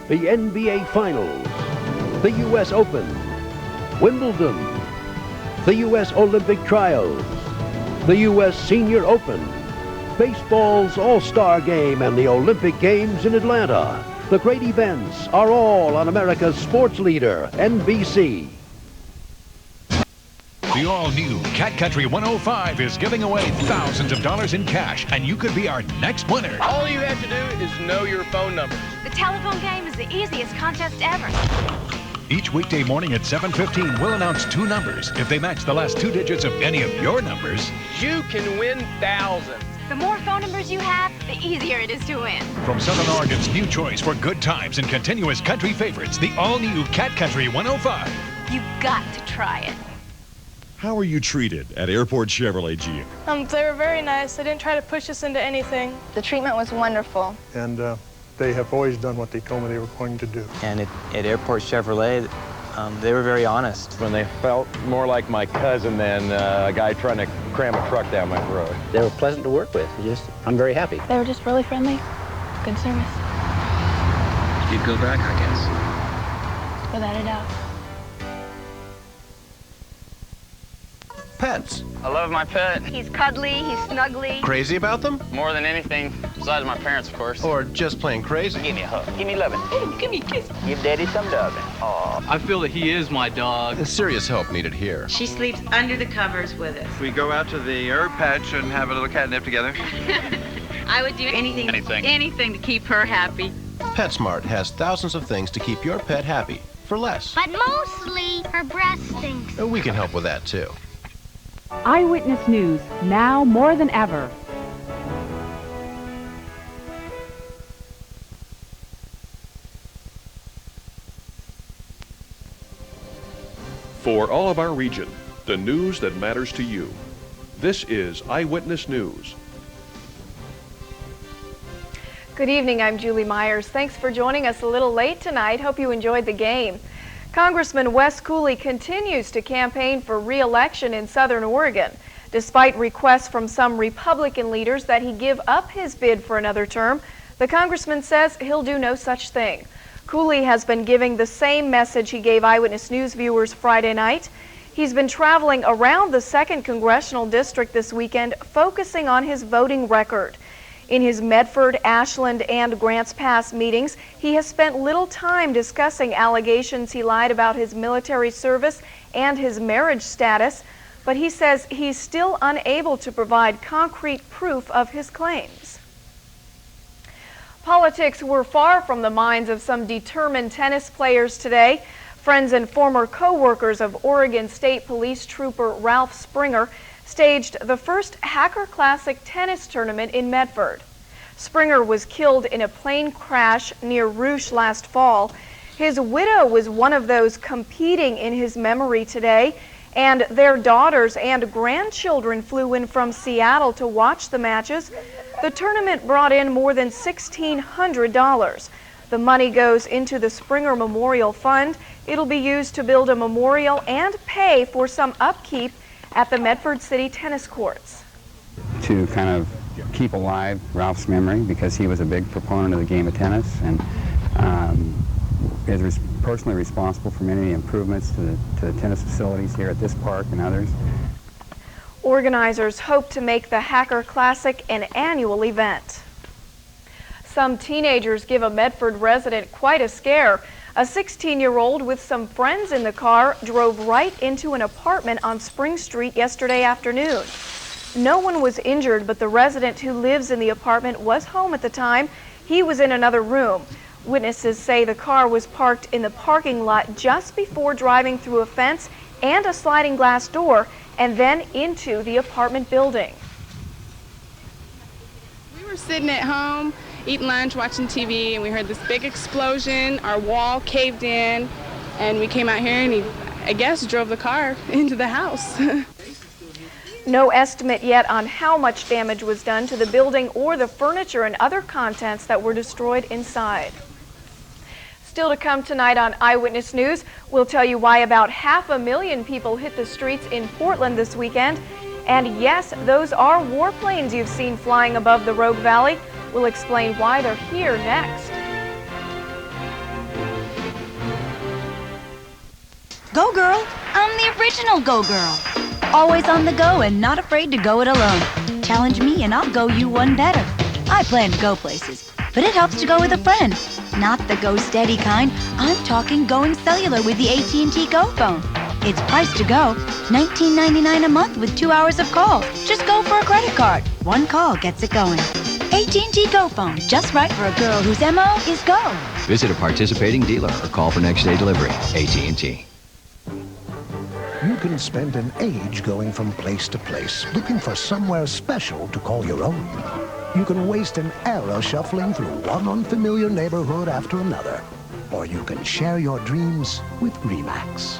the NBA Finals, the U.S. Open, Wimbledon, the U.S. Olympic Trials, the U.S. Senior Open, baseball's All-Star Game, and the Olympic Games in Atlanta. The great events are all on America's sports leader, NBC. The all-new Cat Country 105 is giving away thousands of dollars in cash, and you could be our next winner. All you have to do is know your phone number. The telephone game is the easiest contest ever. Each weekday morning at 7:15, we'll announce 2 numbers. If they match the last 2 digits of any of your numbers, you can win thousands. The more phone numbers you have, the easier it is to win. From Southern Oregon's new choice for good times and continuous country favorites, the all-new Cat Country 105. You've got to try it. How are you treated at Airport Chevrolet GM? They were very nice. They didn't try to push us into anything. The treatment was wonderful. And they have always done what they told me they were going to do. And at Airport Chevrolet, they were very honest. When they felt more like my cousin than a guy trying to cram a truck down my throat. They were pleasant to work with. I'm very happy. They were just really friendly. Good service. You'd go back, I guess. Without a doubt. Pets. I love my pet. He's cuddly, he's snuggly. Crazy about them? More than anything, besides my parents, of course. Or just plain crazy? Give me a hug. Give me loving. Give me a kiss. Give Daddy some loving. Aw. I feel that he is my dog. Serious help needed here. She sleeps under the covers with us. We go out to the herb patch and have a little catnip together. I would do anything to keep her happy. PetSmart has thousands of things to keep your pet happy for less. But mostly, her breath stinks. We can help with that, too. Eyewitness News, now more than ever. For all of our region, the news that matters to you. This is Eyewitness News. Good evening, I'm Julie Myers. Thanks for joining us a little late tonight. Hope you enjoyed the game. Congressman Wes Cooley continues to campaign for re-election in Southern Oregon, despite requests from some Republican leaders that he give up his bid for another term. The congressman says he'll do no such thing. Cooley has been giving the same message he gave Eyewitness News viewers Friday night. He's been traveling around the 2nd Congressional District this weekend, focusing on his voting record. In his Medford, Ashland, and Grants Pass meetings, he has spent little time discussing allegations he lied about his military service and his marriage status, but he says he's still unable to provide concrete proof of his claims. Politics were far from the minds of some determined tennis players today. Friends and former co-workers of Oregon State Police Trooper Ralph Springer staged the first Hacker Classic tennis tournament in Medford. Springer was killed in a plane crash near Rouge last fall. His widow was one of those competing in his memory today, and their daughters and grandchildren flew in from Seattle to watch the matches. The tournament brought in more than $1,600. The money goes into the Springer Memorial Fund. It'll be used to build a memorial and pay for some upkeep at the Medford City tennis courts. To kind of keep alive Ralph's memory, because he was a big proponent of the game of tennis and is personally responsible for many improvements to the tennis facilities here at this park and others. Organizers hope to make the Hacker Classic an annual event. Some teenagers give a Medford resident quite a scare. A 16-year-old with some friends in the car drove right into an apartment on Spring Street yesterday afternoon. No one was injured, but the resident who lives in the apartment was home at the time. He was in another room. Witnesses say the car was parked in the parking lot just before driving through a fence and a sliding glass door and then into the apartment building. We were sitting at home eating lunch, watching TV, and we heard this big explosion. Our wall caved in, and we came out here, and he, I guess, drove the car into the house. No estimate yet on how much damage was done to the building or the furniture and other contents that were destroyed inside. Still to come tonight on Eyewitness News, we'll tell you why about 500,000 people hit the streets in Portland this weekend. And yes, those are warplanes you've seen flying above the Rogue Valley. We'll explain why they're here next. Go Girl. I'm the original Go Girl. Always on the go and not afraid to go it alone. Challenge me and I'll go you one better. I plan to go places, but it helps to go with a friend. Not the go steady kind. I'm talking going cellular with the AT&T Go phone. It's priced to go, $19.99 a month with 2 hours of calls. Just go for a credit card. One call gets it going. AT&T Go phone, just right for a girl whose MO is go. Visit a participating dealer or call for next day delivery. AT&T. You can spend an age going from place to place, looking for somewhere special to call your own. You can waste an era shuffling through one unfamiliar neighborhood after another. Or you can share your dreams with RE/MAX.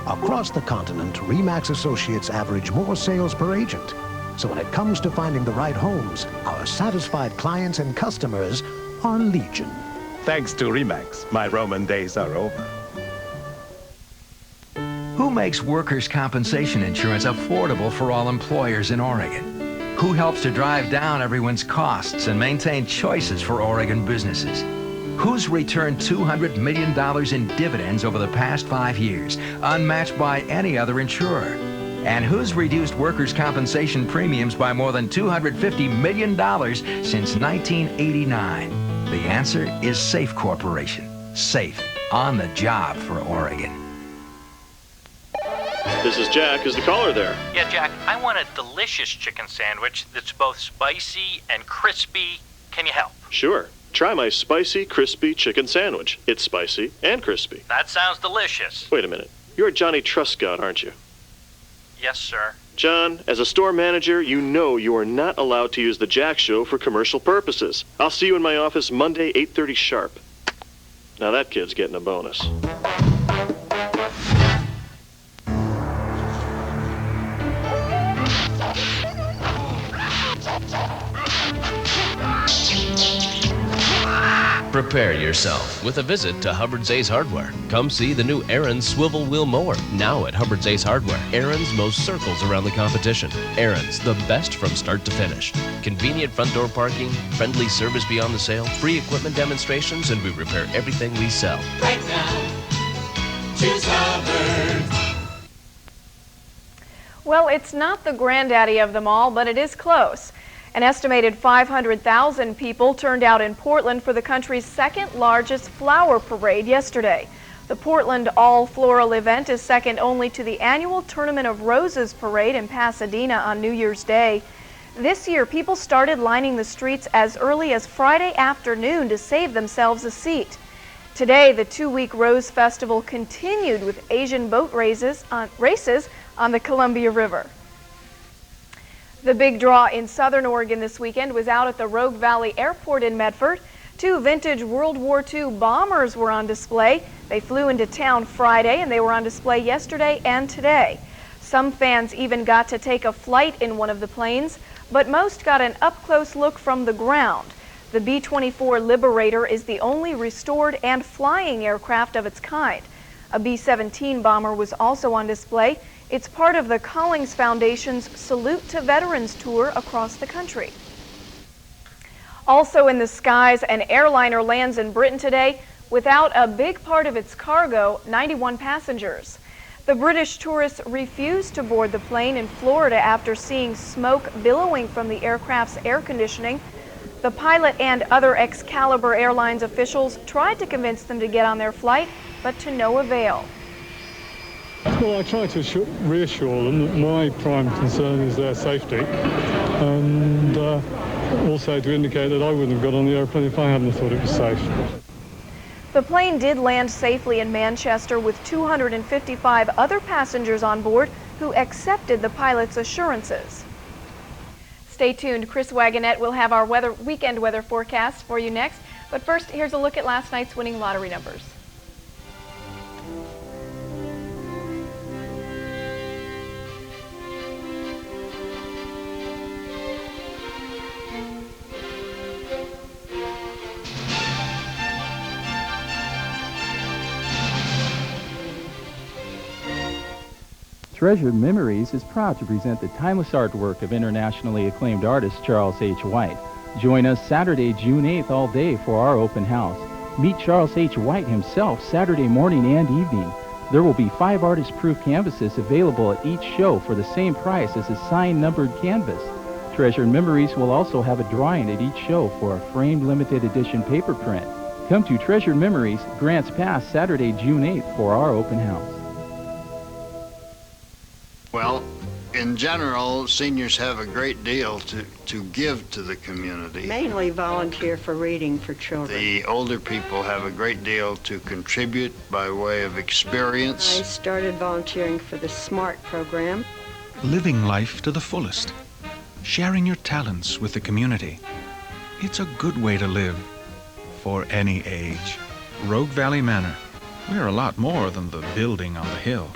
Across the continent, RE/MAX associates average more sales per agent. So when it comes to finding the right homes, our satisfied clients and customers are legion. Thanks to RE/MAX, my Roman days are over. Who makes workers' compensation insurance affordable for all employers in Oregon? Who helps to drive down everyone's costs and maintain choices for Oregon businesses? Who's returned $200 million in dividends over the past 5 years, unmatched by any other insurer? And who's reduced workers' compensation premiums by more than $250 million since 1989? The answer is SAIF Corporation. SAIF, on the job for Oregon. This is Jack. Is the caller there? Yeah, Jack, I want a delicious chicken sandwich that's both spicy and crispy. Can you help? Sure. Try my spicy, crispy chicken sandwich. It's spicy and crispy. That sounds delicious. Wait a minute. You're Johnny Truscott, aren't you? Yes, sir. John, as a store manager, you know you are not allowed to use the Jack Show for commercial purposes. I'll see you in my office Monday, 8:30 sharp. Now that kid's getting a bonus. Prepare yourself with a visit to Hubbard's Ace Hardware. Come see the new Aaron's Swivel Wheel Mower, now at Hubbard's Ace Hardware. Aaron's most circles around the competition. Aaron's, the best from start to finish. Convenient front door parking, friendly service beyond the sale, free equipment demonstrations, and we repair everything we sell. Right now, choose Hubbard. Well, it's not the granddaddy of them all, but it is close. An estimated 500,000 people turned out in Portland for the country's second largest flower parade yesterday. The Portland All Floral event is second only to the annual Tournament of Roses parade in Pasadena on New Year's Day. This year, people started lining the streets as early as Friday afternoon to save themselves a seat. Today, the 2-week Rose Festival continued with Asian boat races on the Columbia River. The big draw in Southern Oregon this weekend was out at the Rogue Valley Airport in Medford. 2 vintage World War II bombers were on display. They flew into town Friday and they were on display yesterday and today. Some fans even got to take a flight in one of the planes, but most got an up-close look from the ground. The B-24 Liberator is the only restored and flying aircraft of its kind. A B-17 bomber was also on display. It's part of the Collings Foundation's Salute to Veterans tour across the country. Also in the skies, an airliner lands in Britain today without a big part of its cargo, 91 passengers. The British tourists refused to board the plane in Florida after seeing smoke billowing from the aircraft's air conditioning. The pilot and other Excalibur Airlines officials tried to convince them to get on their flight, but to no avail. Well, I try to reassure them that my prime concern is their safety, and also to indicate that I wouldn't have got on the airplane if I hadn't thought it was safe. The plane did land safely in Manchester with 255 other passengers on board who accepted the pilot's assurances. Stay tuned. Chris Wagonette will have our weekend weather forecast for you next. But first, here's a look at last night's winning lottery numbers. Treasured Memories is proud to present the timeless artwork of internationally acclaimed artist Charles H. White. Join us Saturday, June 8th all day for our open house. Meet Charles H. White himself Saturday morning and evening. There will be 5 artist-proof canvases available at each show for the same price as a signed numbered canvas. Treasured Memories will also have a drawing at each show for a framed limited edition paper print. Come to Treasured Memories, Grants Pass, Saturday, June 8th for our open house. Well, in general, seniors have a great deal to give to the community. Mainly volunteer for reading for children. The older people have a great deal to contribute by way of experience. I started volunteering for the SMART program. Living life to the fullest. Sharing your talents with the community. It's a good way to live for any age. Rogue Valley Manor. We're a lot more than the building on the hill.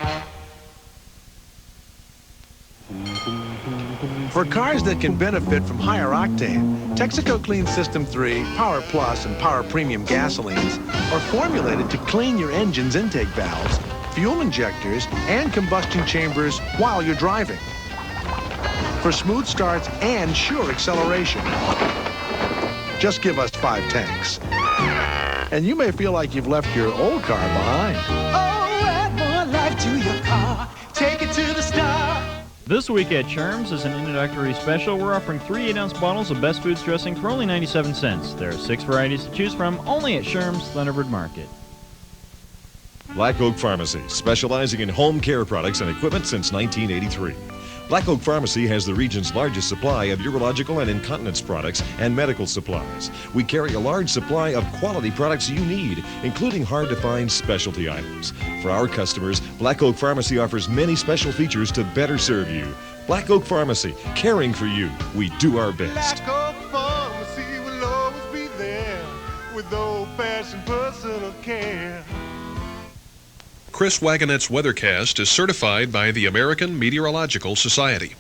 For cars that can benefit from higher octane, Texaco Clean System 3, Power Plus, and Power Premium gasolines are formulated to clean your engine's intake valves, fuel injectors, and combustion chambers while you're driving. For smooth starts and sure acceleration. Just give us 5 tanks. And you may feel like you've left your old car behind. Oh, add more life to your car. Take it to the star. This week at Sherm's is an introductory special. We're offering 3 8-ounce bottles of Best Foods dressing for only 97 cents. There are 6 varieties to choose from, only at Sherm's Thunderbird Market. Black Oak Pharmacy, specializing in home care products and equipment since 1983. Black Oak Pharmacy has the region's largest supply of urological and incontinence products and medical supplies. We carry a large supply of quality products you need, including hard-to-find specialty items. For our customers, Black Oak Pharmacy offers many special features to better serve you. Black Oak Pharmacy, caring for you. We do our best. Black Oak Pharmacy will always be there with old-fashioned personal care. Chris Wagonette's Weathercast is certified by the American Meteorological Society.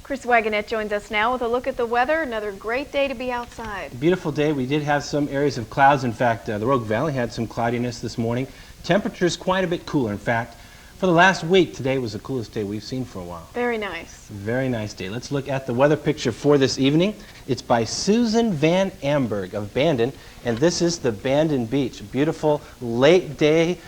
Chris Wagonette joins us now with a look at the weather. Another great day to be outside. Beautiful day. We did have some areas of clouds. In fact, the Rogue Valley had some cloudiness this morning. Temperatures quite a bit cooler. In fact, for the last week, today was the coolest day we've seen for a while. Very nice. Very nice day. Let's look at the weather picture for this evening. It's by Susan Van Amberg of Bandon, and this is the Bandon Beach. A beautiful late day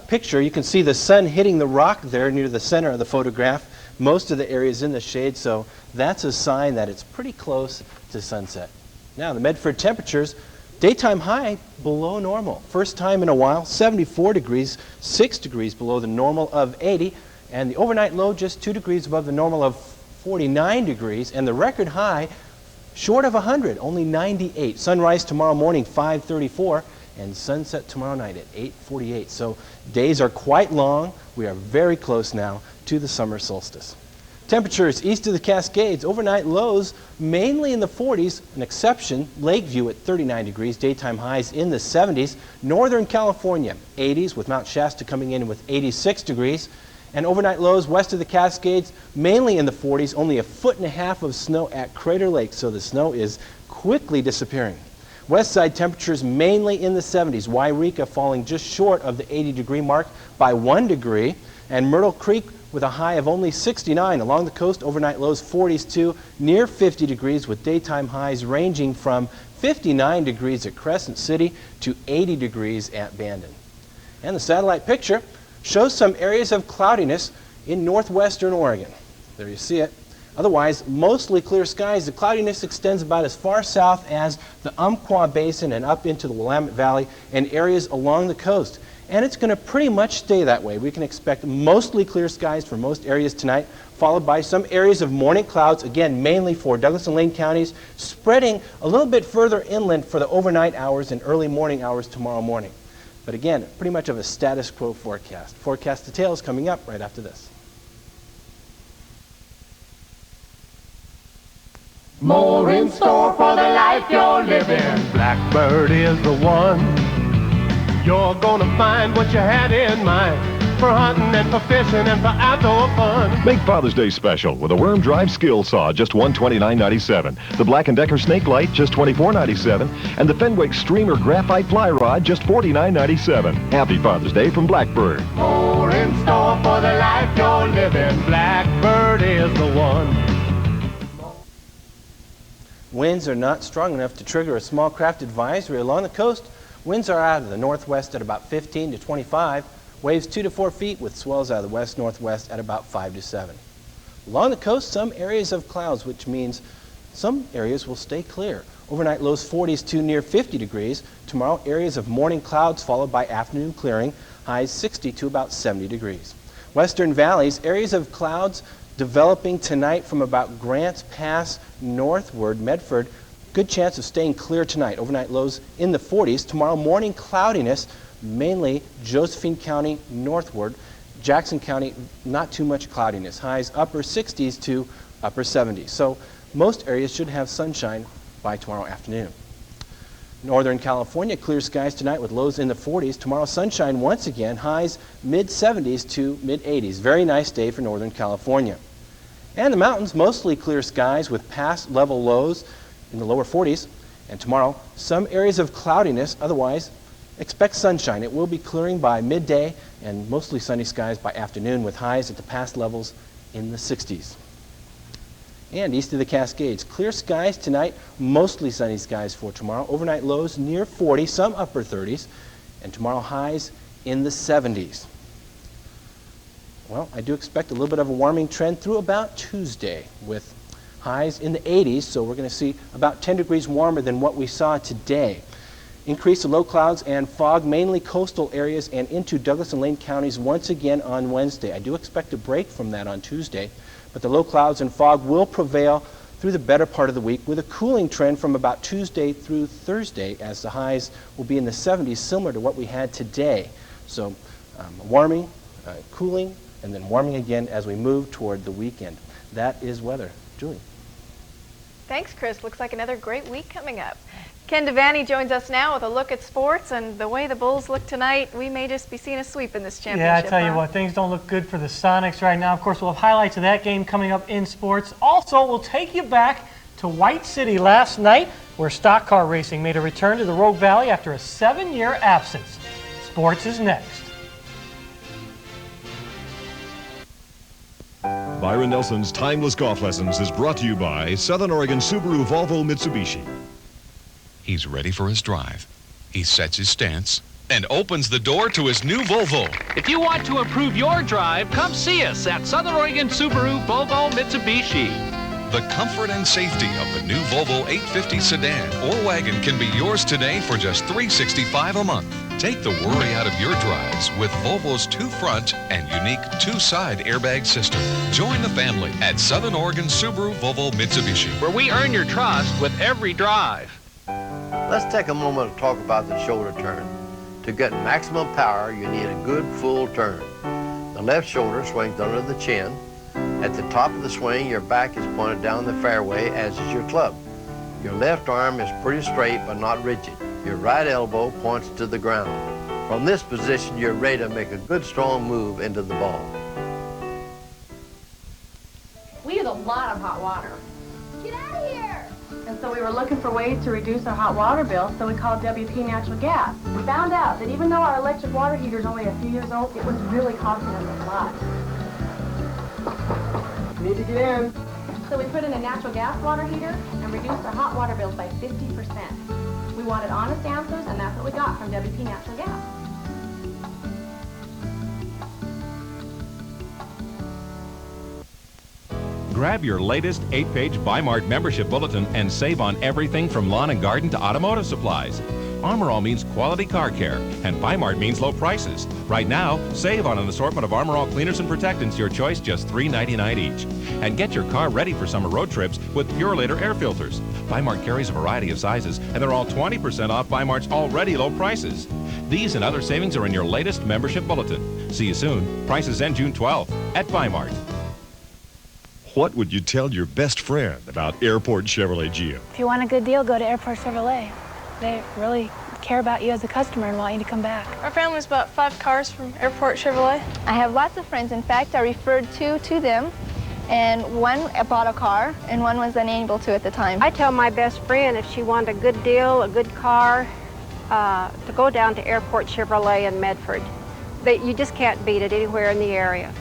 picture. You can see the sun hitting the rock there near the center of the photograph. Most of the area is in the shade, so that's a sign that it's pretty close to sunset. Now, the Medford temperatures, daytime high below normal. First time in a while, 74 degrees, 6 degrees below the normal of 80, and the overnight low just 2 degrees above the normal of 49 degrees, and the record high short of 100, only 98. Sunrise tomorrow morning, 5:34, and sunset tomorrow night at 8:48. So days are quite long. We are very close now to the summer solstice. Temperatures east of the Cascades, overnight lows mainly in the 40s, an exception, Lakeview at 39 degrees, daytime highs in the 70s. Northern California, 80s, with Mount Shasta coming in with 86 degrees. And overnight lows west of the Cascades, mainly in the 40s, only a 1.5 feet of snow at Crater Lake, so the snow is quickly disappearing. West side temperatures mainly in the 70s, Wairika falling just short of the 80-degree mark by 1 degree, and Myrtle Creek with a high of only 69. Along the coast, overnight lows 40s to near 50 degrees, with daytime highs ranging from 59 degrees at Crescent City to 80 degrees at Bandon. And the satellite picture shows some areas of cloudiness in northwestern Oregon. There you see it. Otherwise, mostly clear skies. The cloudiness extends about as far south as the Umpqua Basin and up into the Willamette Valley and areas along the coast. And it's going to pretty much stay that way. We can expect mostly clear skies for most areas tonight, followed by some areas of morning clouds, again, mainly for Douglas and Lane counties, spreading a little bit further inland for the overnight hours and early morning hours tomorrow morning. But again, pretty much of a status quo forecast. Forecast details coming up right after this. More in store for the life you're living. Blackbird is the one. You're gonna find what you had in mind for hunting and for fishing and for outdoor fun. Make Father's Day special with a Worm Drive Skill Saw, just $129.97. The Black & Decker Snake Light, just $24.97. And the Fenwick Streamer Graphite Fly Rod, just $49.97. Happy Father's Day from Blackbird. More in store for the life you're living. Blackbird is the one. Winds are not strong enough to trigger a small craft advisory along the coast. Winds are out of the northwest at about 15 to 25. Waves 2 to 4 feet with swells out of the west-northwest at about 5 to 7. Along the coast, some areas of clouds, which means some areas will stay clear. Overnight lows 40s to near 50 degrees. Tomorrow, areas of morning clouds followed by afternoon clearing. Highs 60 to about 70 degrees. Western valleys, areas of clouds developing tonight from about Grants Pass northward. Medford, good chance of staying clear tonight. Overnight lows in the 40s. Tomorrow morning cloudiness, mainly Josephine County northward. Jackson County, not too much cloudiness. Highs upper 60s to upper 70s. So most areas should have sunshine by tomorrow afternoon. Northern California, clear skies tonight with lows in the 40s. Tomorrow sunshine once again, highs mid-70s to mid-80s. Very nice day for Northern California. And the mountains, mostly clear skies with past level lows in the lower 40s. And tomorrow, some areas of cloudiness, otherwise expect sunshine. It will be clearing by midday and mostly sunny skies by afternoon with highs at the past levels in the 60s. And east of the Cascades, clear skies tonight, mostly sunny skies for tomorrow. Overnight lows near 40, some upper 30s, and tomorrow highs in the 70s. Well, I do expect a little bit of a warming trend through about Tuesday with highs in the 80s, so we're going to see about 10 degrees warmer than what we saw today. Increase of low clouds and fog, mainly coastal areas and into Douglas and Lane counties once again on Wednesday. I do expect a break from that on Tuesday, but the low clouds and fog will prevail through the better part of the week with a cooling trend from about Tuesday through Thursday as the highs will be in the 70s, similar to what we had today. So warming, cooling, and then warming again as we move toward the weekend. That is weather. Julie. Thanks, Chris. Looks like another great week coming up. Ken Devaney joins us now with a look at sports, and the way the Bulls look tonight, we may just be seeing a sweep in this championship. Yeah, I tell you what, things don't look good for the Sonics right now. Of course, we'll have highlights of that game coming up in sports. Also, we'll take you back to White City last night, where stock car racing made a return to the Rogue Valley after a 7-year absence. Sports is next. Byron Nelson's Timeless Golf Lessons is brought to you by Southern Oregon Subaru, Volvo, Mitsubishi. He's ready for his drive. He sets his stance and opens the door to his new Volvo. If you want to improve your drive, come see us at Southern Oregon Subaru, Volvo, Mitsubishi. The comfort and safety of the new Volvo 850 sedan or wagon can be yours today for just $365 a month. Take the worry out of your drives with Volvo's 2-front and unique 2-side airbag system. Join the family at Southern Oregon Subaru, Volvo, Mitsubishi, where we earn your trust with every drive. Let's take a moment to talk about the shoulder turn. To get maximum power, you need a good full turn. The left shoulder swings under the chin. At the top of the swing, your back is pointed down the fairway, as is your club. Your left arm is pretty straight but not rigid. Your right elbow points to the ground. From this position, you're ready to make a good strong move into the ball. We use a lot of hot water. Get out of here! And so we were looking for ways to reduce our hot water bill, so we called WP Natural Gas. We found out that even though our electric water heater is only a few years old, it was really costing us a lot. Need to get in. So we put in a natural gas water heater and reduced our hot water bills by 50%. We wanted honest answers, and that's what we got from WP Natural Gas. Grab your latest 8-page Bi-Mart membership bulletin and save on everything from lawn and garden to automotive supplies. Armor All means quality car care, and Bi-Mart means low prices. Right now, save on an assortment of Armor All cleaners and protectants, your choice just $3.99 each. And get your car ready for summer road trips with Pure Later air filters. Bi-Mart carries a variety of sizes, and they're all 20% off Bi-Mart's already low prices. These and other savings are in your latest membership bulletin. See you soon. Prices end June 12th at Bi-Mart. What would you tell your best friend about Airport Chevrolet GM? If you want a good deal, go to Airport Chevrolet. They really care about you as a customer and want you to come back. Our family's bought 5 cars from Airport Chevrolet. I have lots of friends. In fact, I referred 2 to them, and one bought a car, and one was unable to at the time. I tell my best friend if she wanted a good deal, a good car, to go down to Airport Chevrolet in Medford. You just can't beat it anywhere in the area.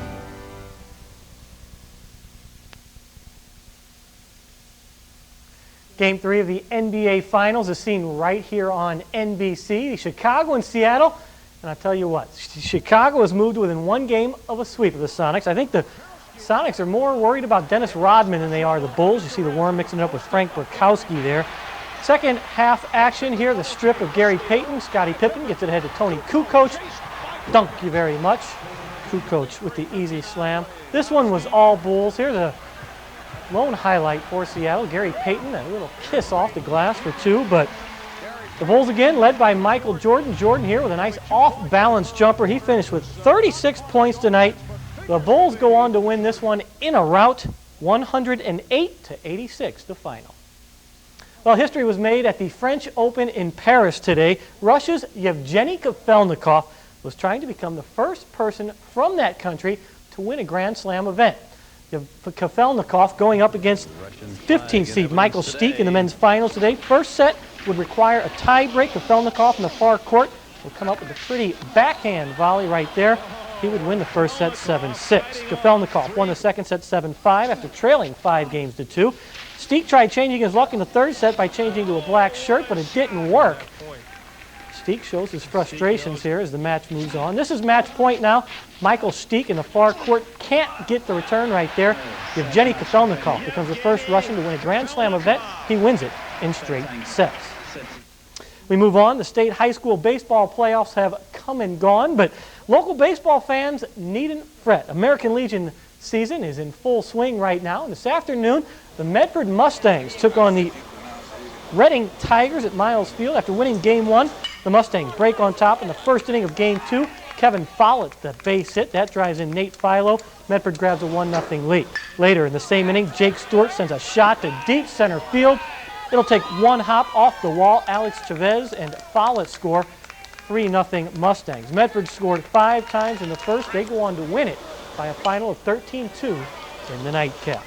Game 3 of the NBA Finals is seen right here on NBC. Chicago and Seattle. And I'll tell you what, Chicago has moved within one game of a sweep of the Sonics. I think the Sonics are more worried about Dennis Rodman than they are the Bulls. You see the Worm mixing it up with Frank Burkowski there. Second half action here, the strip of Gary Payton. Scottie Pippen gets it ahead to Tony Kukoc. Thank you very much. Kukoc with the easy slam. This one was all Bulls. Here's a lone highlight for Seattle. Gary Payton, a little kiss off the glass for two, but the Bulls again led by Michael Jordan. Jordan here with a nice off-balance jumper. He finished with 36 points tonight. The Bulls go on to win this one in a rout, 108-86, the final. Well, history was made at the French Open in Paris today. Russia's Yevgeny Kafelnikov was trying to become the first person from that country to win a Grand Slam event. Kafelnikov going up against 15th seed Michael Stich in the men's finals today. First set would require a tie-break. Kafelnikov in the far court would come up with a pretty backhand volley right there. He would win the first set 7-6. Kafelnikov won the second set 7-5 after trailing 5-2. Stich tried changing his luck in the third set by changing to a black shirt, but it didn't work. Stich shows his frustrations here as the match moves on. This is match point now. Michael Stich in the far court can't get the return right there. Yevgeny Kafelnikov becomes the first Russian to win a Grand Slam event. He wins it in straight sets. We move on. The state high school baseball playoffs have come and gone, but local baseball fans needn't fret. American Legion season is in full swing right now, and this afternoon the Medford Mustangs took on the Reading Tigers at Miles Field. After winning Game 1, the Mustangs break on top in the first inning of Game 2. Kevin Follett, the base hit. That drives in Nate Philo. Medford grabs a 1-0 lead. Later in the same inning, Jake Stewart sends a shot to deep center field. It'll take one hop off the wall. Alex Chavez and Follett score. 3-0 Mustangs. Medford scored 5 times in the first. They go on to win it by a final of 13-2 in the nightcap.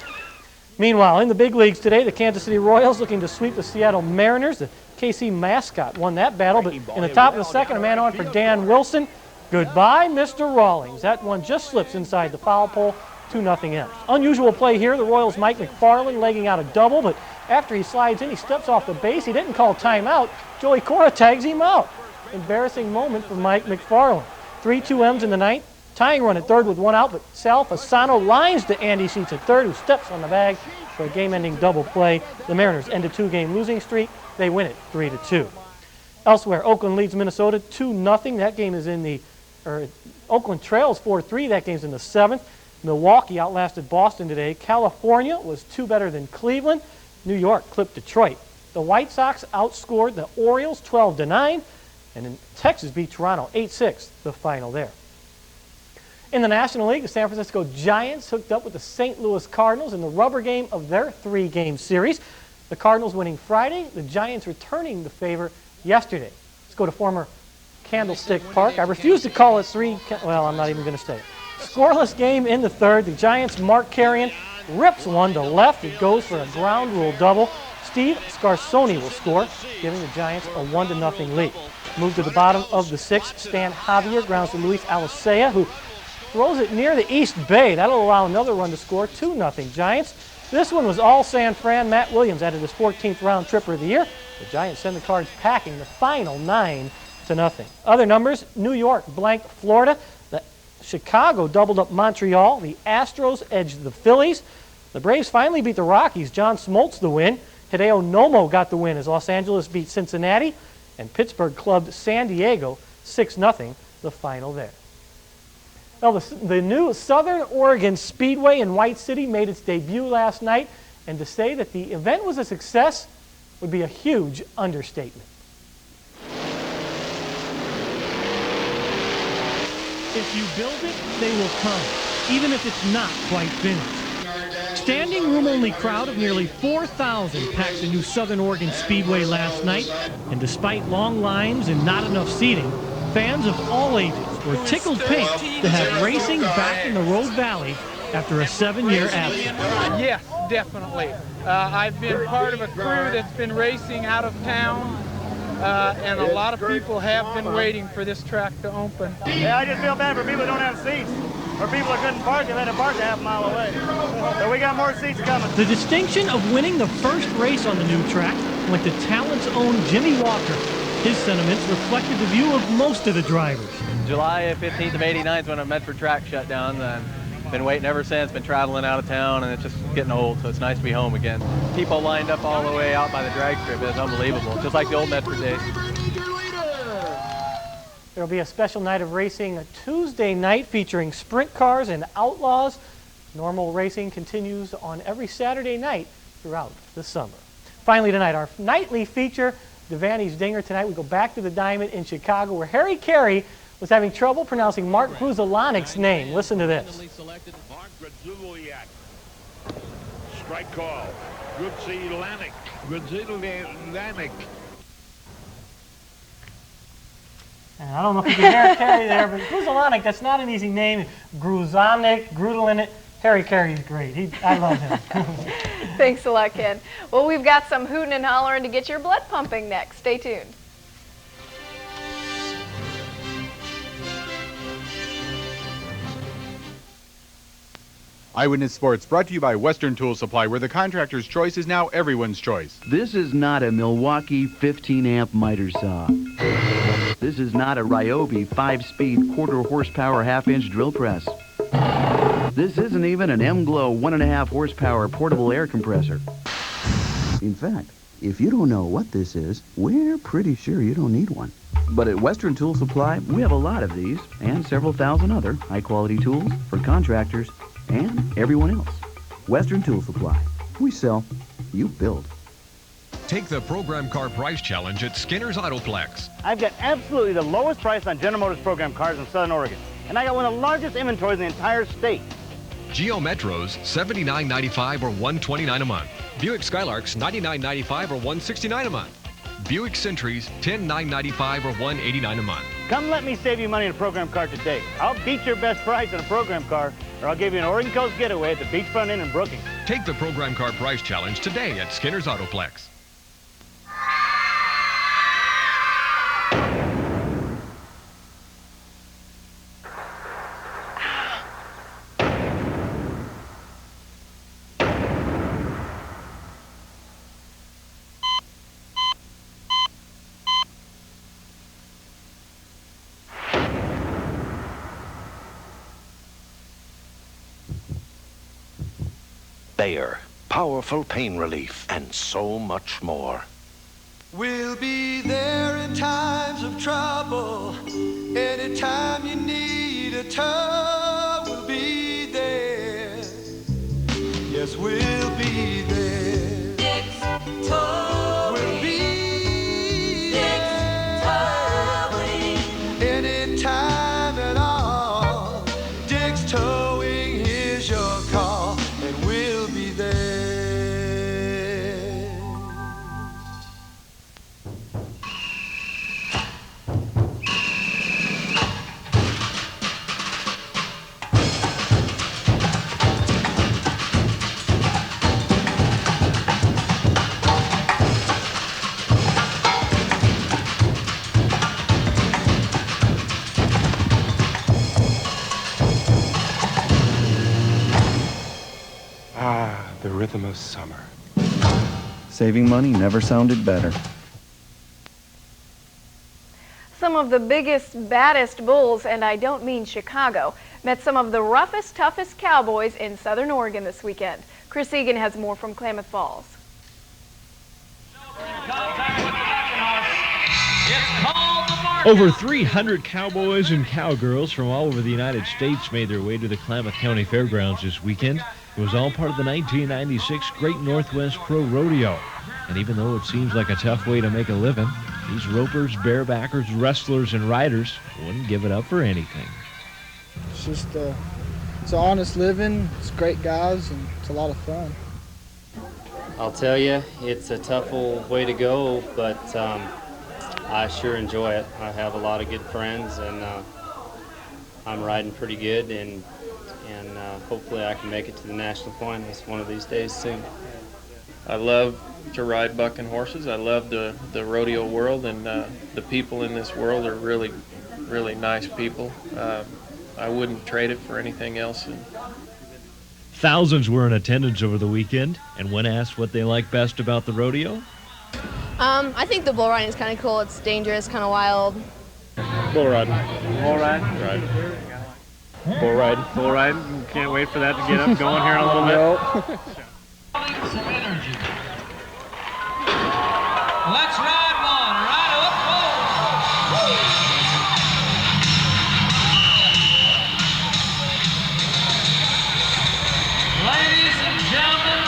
Meanwhile, in the big leagues today, the Kansas City Royals looking to sweep the Seattle Mariners. The KC mascot won that battle, but in the top of the second, a man on for Dan Wilson. Goodbye, Mr. Rawlings. That one just slips inside the foul pole. 2-0 ends. Unusual play here. The Royals' Mike McFarland legging out a double, but after he slides in, he steps off the base. He didn't call timeout. Joey Cora tags him out. Embarrassing moment for Mike McFarland. 3-2 ends in the ninth. Tying run at third with one out, but Sal Fasano lines to Andy Sheets at third, who steps on the bag for a game-ending double play. The Mariners end a 2-game losing streak. They win it 3-2. Elsewhere, Oakland leads Minnesota 2-0. That game is in the, Oakland trails 4-3. That game's in the 7th. Milwaukee outlasted Boston today. California was 2 better than Cleveland. New York clipped Detroit. The White Sox outscored the Orioles 12-9. And then Texas beat Toronto 8-6, the final there. In the National League, the San Francisco Giants hooked up with the St. Louis Cardinals in the rubber game of their 3-game series. The Cardinals winning Friday, the Giants returning the favor yesterday. Let's go to former Candlestick Park. I refuse to call it well, I'm not even going to say it. Scoreless game in the third. The Giants' Mark Carrion rips one to left. It goes for a ground rule double. Steve Scarsoni will score, giving the Giants a 1-0 lead. Move to the bottom of the 6th. Stan Javier grounds to Luis Alicea, who throws it near the East Bay. That'll allow another run to score. 2-0 Giants. This one was all San Fran. Matt Williams added his 14th round tripper of the year. The Giants send the Cards packing the final 9-0. Other numbers, New York blanked Florida. Chicago doubled up Montreal. The Astros edged the Phillies. The Braves finally beat the Rockies. John Smoltz the win. Hideo Nomo got the win as Los Angeles beat Cincinnati. And Pittsburgh clubbed San Diego 6-0, the final there. Well, the new Southern Oregon Speedway in White City made its debut last night, and to say that the event was a success would be a huge understatement. If you build it, they will come, even if it's not quite finished. Standing room only crowd of nearly 4,000 packed the new Southern Oregon Speedway last night, and despite long lines and not enough seating, fans of all ages were tickled pink to have racing back in the Rogue Valley after a 7-year absence. Yes, definitely. I've been part of a crew that's been racing out of town, and a lot of people have been waiting for this track to open. Yeah, I just feel bad for people who don't have seats. Or people that couldn't park, they let it park a half mile away. So we got more seats coming. The distinction of winning the first race on the new track went to Talent's own Jimmy Walker. His sentiments reflected the view of most of the drivers. July 15th of '89 is when a Medford track shut down. And been waiting ever since, been traveling out of town, and it's just getting old, so it's nice to be home again. People lined up all the way out by the drag strip. It was unbelievable, just like the old Medford days. There will be a special night of racing a Tuesday night featuring sprint cars and outlaws. Normal racing continues on every Saturday night throughout the summer. Finally tonight, our nightly feature, Devaney's Dinger. Tonight we go back to the Diamond in Chicago where Harry Carey was having trouble pronouncing Mark Grudzielanik's name. Listen to this. Mark Grudzielanik. Strike call. Grudzielanik. And I don't know if you can hear Carey there, but Grudzielanik, that's not an easy name. Grudzielanik. Harry Carey's great. I love him. Thanks a lot, Ken. Well, we've got some hooting and hollering to get your blood pumping next. Stay tuned. Eyewitness Sports brought to you by Western Tool Supply, where the contractor's choice is now everyone's choice. This is not a Milwaukee 15-amp miter saw. This is not a Ryobi 5-speed quarter-horsepower half-inch drill press. This isn't even an M-Glow 1.5 horsepower portable air compressor. In fact, if you don't know what this is, we're pretty sure you don't need one. But at Western Tool Supply, we have a lot of these and several thousand other high-quality tools for contractors and everyone else. Western Tool Supply. We sell, you build. Take the Program Car Price Challenge at Skinner's AutoPlex. I've got absolutely the lowest price on General Motors program cars in Southern Oregon. And I got one of the largest inventories in the entire state. Geo Metros, $79.95 or $129 a month. Buick Skylarks, $99.95 or $169 a month. Buick Centuries, $10,995 or $189 a month. Come let me save you money on a program car today. I'll beat your best price on a program car, or I'll give you an Oregon Coast getaway at the Beachfront Inn in Brookings. Take the Program Car Price Challenge today at Skinner's AutoPlex. Bayer, powerful pain relief, and so much more. We'll be there in times of trouble. Anytime you need a tow, we'll be there. Yes, we'll be there. Dick's Towing. We'll be Dick's Towing. Anytime at all. Dick's Towing, here's your call. The rhythm of summer. Saving money never sounded better. Some of the biggest, baddest bulls, and I don't mean Chicago, met some of the roughest, toughest cowboys in Southern Oregon this weekend. Chris Egan has more from Klamath Falls. Over 300 cowboys and cowgirls from all over the United States made their way to the Klamath County Fairgrounds this weekend. It was all part of the 1996 Great Northwest Pro Rodeo. And even though it seems like a tough way to make a living, these ropers, barebackers, wrestlers, and riders wouldn't give it up for anything. It's just, it's an honest living, it's great guys, and it's a lot of fun. I'll tell you, it's a tough old way to go, but I sure enjoy it. I have a lot of good friends, and I'm riding pretty good, and hopefully I can make it to the national finals one of these days soon. I love to ride bucking horses. I love the rodeo world, and the people in this world are really, really nice people. I wouldn't trade it for anything else. Thousands were in attendance over the weekend, and when asked what they like best about the rodeo, I think the bull riding is kind of cool. It's dangerous, kind of wild. Bull riding. Bull ride? Right. Bull riding. Bull ride. Can't wait for that to get up going here in a little bit. Some energy. Let's ride one. Ride up, ladies and gentlemen.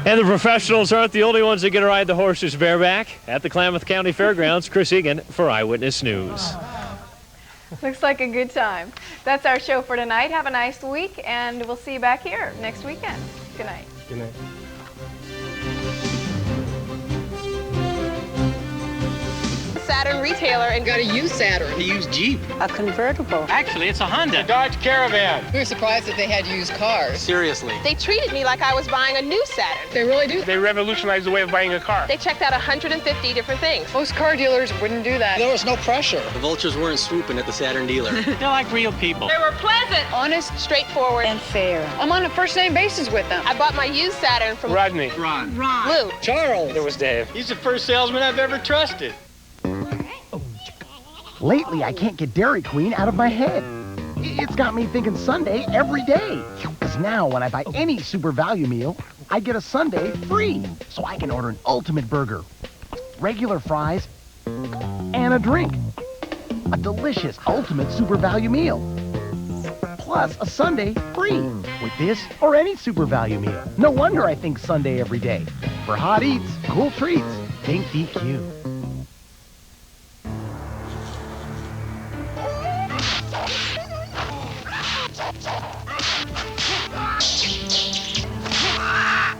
And the professionals aren't the only ones that get to ride the horses bareback. At the Klamath County Fairgrounds, Chris Egan for Eyewitness News. Looks like a good time. That's our show for tonight. Have a nice week, and we'll see you back here next weekend. Good night. Good night. Saturn retailer and got a used Saturn. He used Jeep. A convertible. Actually, it's a Honda. A Dodge Caravan. We were surprised that they had used cars. Seriously. They treated me like I was buying a new Saturn. They really do. They revolutionized the way of buying a car. They checked out 150 different things. Most car dealers wouldn't do that. There was no pressure. The vultures weren't swooping at the Saturn dealer. They're like real people. They were pleasant, Honest, straightforward, and fair. I'm on a first-name basis with them. I bought my used Saturn from Rodney. Ron. Lou. Charles. It was Dave. He's the first salesman I've ever trusted. Lately, I can't get Dairy Queen out of my head. It's got me thinking Sunday every day. Because now, when I buy any super value meal, I get a sundae free. So I can order an ultimate burger, regular fries, and a drink. A delicious ultimate super value meal. Plus a sundae free with this or any super value meal. No wonder I think Sunday every day. For hot eats, cool treats, think DQ.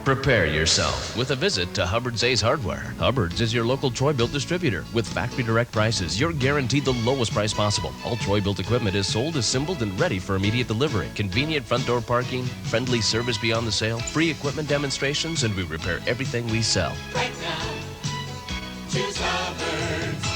Prepare yourself with a visit to Hubbard's Ace Hardware. Hubbard's is your local Troy-Built distributor. With factory direct prices, you're guaranteed the lowest price possible. All Troy-Built equipment is sold, assembled, and ready for immediate delivery. Convenient front door parking, friendly service beyond the sale, free equipment demonstrations, and we repair everything we sell. Right now, choose Hubbard's.